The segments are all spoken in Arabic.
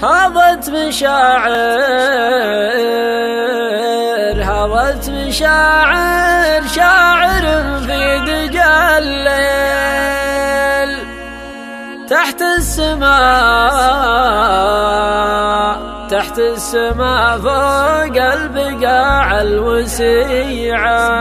هضت مشاعر شاعر في دجى الليل تحت السماء فوق البقاع الوسيعة.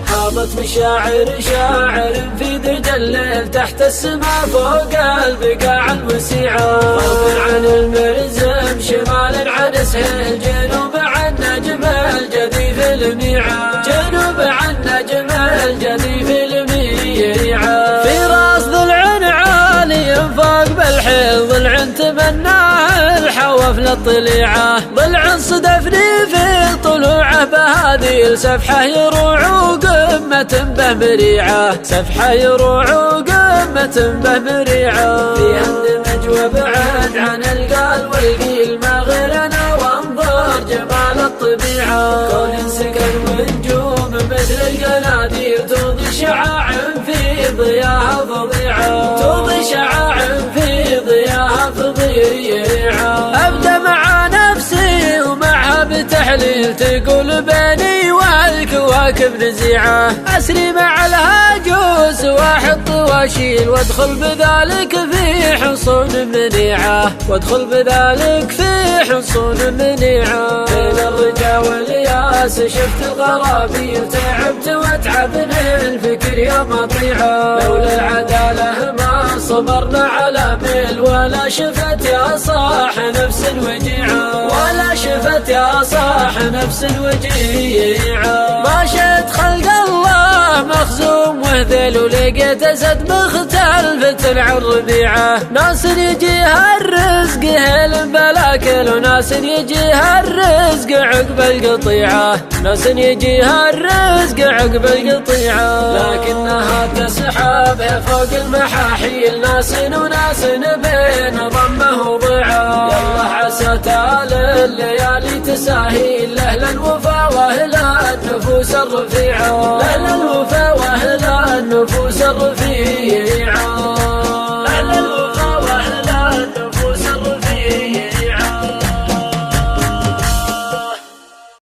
هابت مشاعر في دجى الليل تحت السماء فوق البقاع الوسيعة. غرب عن المرزم شمال عن سهيل جنوب عن نجم الجدي في الميعة. جنوب عن نجم الجدي في الميعة. في راس ضلع عالي فوق بالحيل ضلع تمناه الحوف للطليعة. ضلع صدفني في طلوعه بهذه السفحة يروع وقمة به مريعة. سفحة يروع وقمة به مريعة. فيها اندمج وابعد عن القال والقيل ما غير انا وانظر جمال الطبيعة. كون سكن ونجوم مثل القناديل توضي شعاع في ضياها فظيعة. توضي شعاع في ضياها فظيعة. ابدا مع نفسي ومعها بتحليل تقول بيني والكواكب نزيعة. اسري مع الهاجوس واحط واشيل وادخل بذلك في حصون منيعة. وادخل بذلك في حصون منيعة. بين الرجا والياس شفت الغرابيل تعبت واتعبني الفكر يا مطيعة. لولا العدالة ما صبرنا على ميل ولا شفت يا صاح نفس وجيعة. ولا شفت يا صاح نفس وجيعة. ماشيت خلق الله مخزوم وهذيل ولقيت اسد مختلفة الربيعة. ناس يجيها الرزق هيل بلاكل وناس يجيها الرزق عقب القطيعة. ناس يجيها الرزق عقب القطيعة. لكنها تسحب فوق المحاحيل ناس وناس بين ضمه وضيعة. يلا عسى تال الليالي تساهيل لأهل الوفا واهل النفوس الرفيعة. لأهل الوفا